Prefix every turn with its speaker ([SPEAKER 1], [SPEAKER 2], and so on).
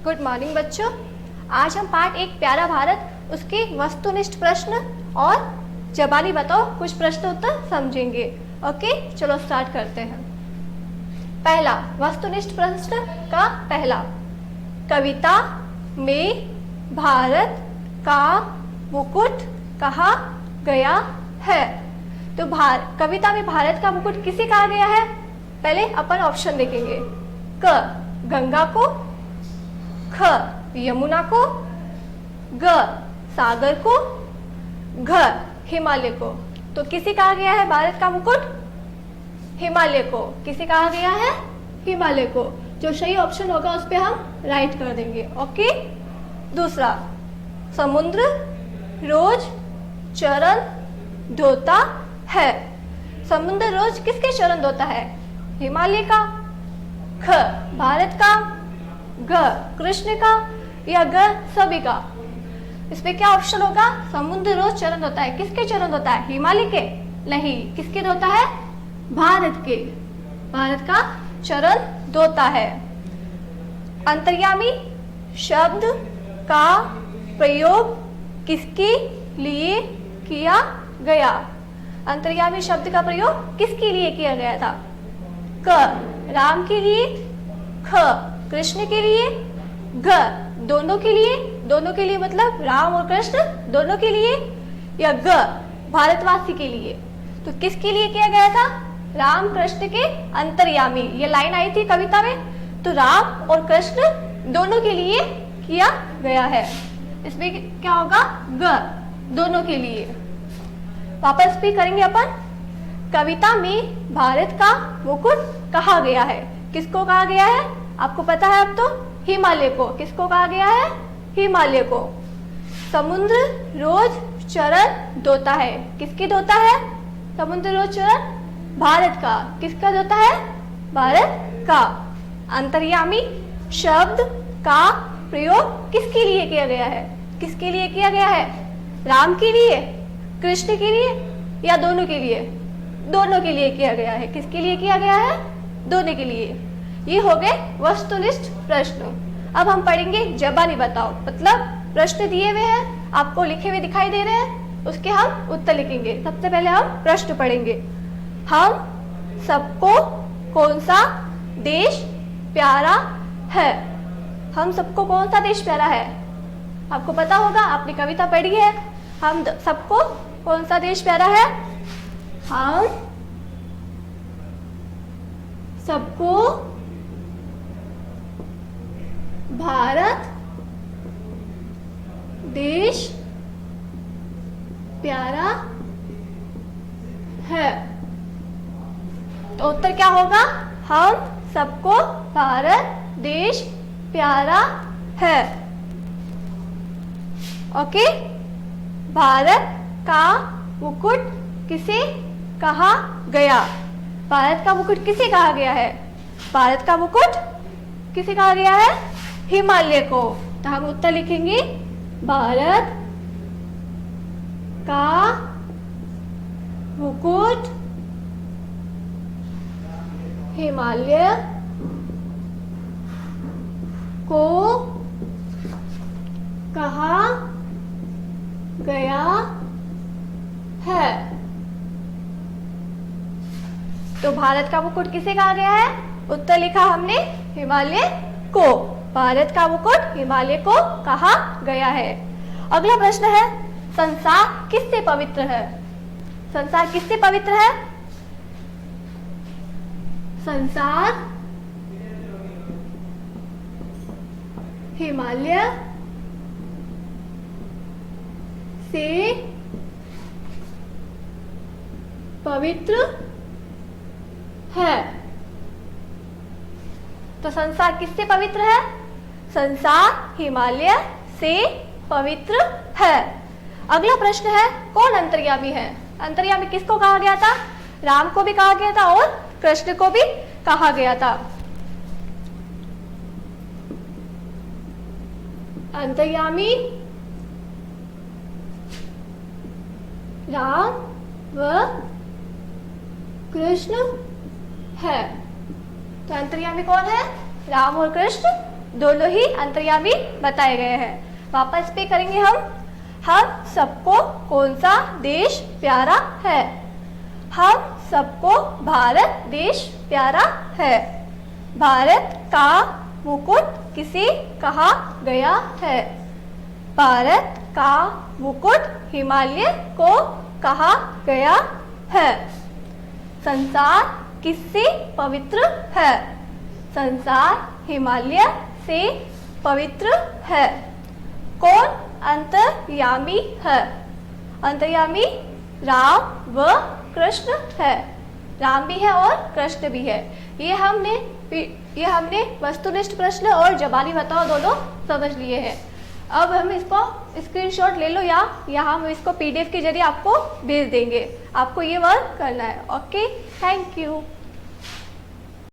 [SPEAKER 1] Good morning बच्चों। आज हम पाठ एक प्यारा भारत उसके वस्तुनिष्ठ प्रश्न और जबानी बताओ कुछ प्रश्न उत्तर समझेंगे। ओके, चलो स्टार्ट करते हैं। पहला वस्तुनिष्ठ प्रश्न का पहला, कविता में भारत का मुकुट कहा गया है? तो कविता में भारत का मुकुट किसे कहा गया है? पहले अपन ऑप्शन देखेंगे। क गंगा को, ख यमुना को, ग सागर को, घ हिमालय को। तो किसे कहा गया है भारत का मुकुट? हिमालय को। किसे कहा गया है? हिमालय को। जो सही ऑप्शन होगा उस पे हम राइट कर देंगे। ओके। दूसरा, समुद्र रोज चरण धोता है। समुद्र रोज किसके चरण धोता है? हिमालय का। ख भारत का, ग कृष्ण का, या ग सभी का? इसमें क्या ऑप्शन होगा? समुद्र रोज चरण धोता है। किसके चरण धोता है? हिमालय के? नहीं, किसके धोता है? भारत के। भारत का चरण धोता है। अंतर्यामी शब्द का प्रयोग किसके लिए किया गया? अंतर्यामी शब्द का प्रयोग किसके लिए किया गया था? क राम के लिए, ख कृष्ण के लिए, घ दोनों के लिए। दोनों के लिए मतलब राम और कृष्ण दोनों के लिए, या ग भारतवासी के लिए? तो किसके लिए किया गया था? राम कृष्ण के अंतर्यामी। ये लाइन आई थी कविता में, तो राम और कृष्ण दोनों के लिए किया गया है। इसमें क्या होगा? ग दोनों के लिए। वापस भी करेंगे अपन। कविता में भारत का मुकुट कहा गया है। किसको कहा गया है? आपको पता है अब तो। हिमालय को। किसको कहा गया है? हिमालय को। समुद्र रोज चरण धोता है। किसकी धोता है? समुद्र रोज चरण भारत का। किसका धोता है? भारत का। अंतर्यामी शब्द का प्रयोग किसके लिए किया गया है? किसके लिए किया गया है? राम के लिए, कृष्ण के लिए, या दोनों के लिए? दोनों के लिए किया गया है। किसके लिए किया गया है? दोनों के लिए। ये हो गए वस्तुनिष्ठ प्रश्न। अब हम पढ़ेंगे जबानी बताओ। मतलब प्रश्न दिए हुए हैं, आपको लिखे हुए दिखाई दे रहे हैं, उसके हम उत्तर लिखेंगे। सबसे पहले हम प्रश्न पढ़ेंगे। हम सबको कौन सा देश प्यारा है? हम सबको कौन सा देश प्यारा है? आपको पता होगा, आपने कविता पढ़ी है। हम सबको कौन सा देश प्यारा है? हम सबको भारत देश प्यारा है। तो उत्तर क्या होगा? हम सबको भारत देश प्यारा है। ओके। भारत का मुकुट किसे कहा गया? भारत का मुकुट किसे कहा गया है? भारत का मुकुट किसे कहा गया है? हिमालय को। तो हम उत्तर लिखेंगे, भारत का मुकुट हिमालय को कहा गया है। तो भारत का मुकुट किसे कहा गया है? उत्तर लिखा हमने हिमालय को। भारत का मुकुट हिमालय को कहा गया है। अगला प्रश्न है, संसार किससे पवित्र है? संसार किससे पवित्र है? संसार हिमालय से पवित्र है। तो संसार किससे पवित्र है? संसार हिमालय से पवित्र है। अगला प्रश्न है, कौन अंतर्यामी है? अंतर्यामी किसको कहा गया था? राम को भी कहा गया था और कृष्ण को भी कहा गया था। अंतर्यामी राम व कृष्ण है। तो अंतर्यामी कौन है? राम और कृष्ण दोनों ही अंतर्यामी बताए गए हैं। वापस पे करेंगे हम सबको कौन सा देश प्यारा है? हम सबको भारत देश प्यारा है। भारत का मुकुट किसे कहा गया है? भारत का मुकुट हिमालय को कहा गया है। संसार किससे पवित्र है? संसार हिमालय से पवित्र है। कौन अंतर्यामी है? अंतर्यामी राम व कृष्ण है। राम भी है और कृष्ण भी है। ये हमने वस्तुनिष्ठ प्रश्न और जबानी बताओ दोनों समझ लिए हैं। अब हम इसको स्क्रीनशॉट ले लो या हम इसको PDF के जरिए आपको भेज देंगे। आपको ये वर्क करना है। Okay, thank you.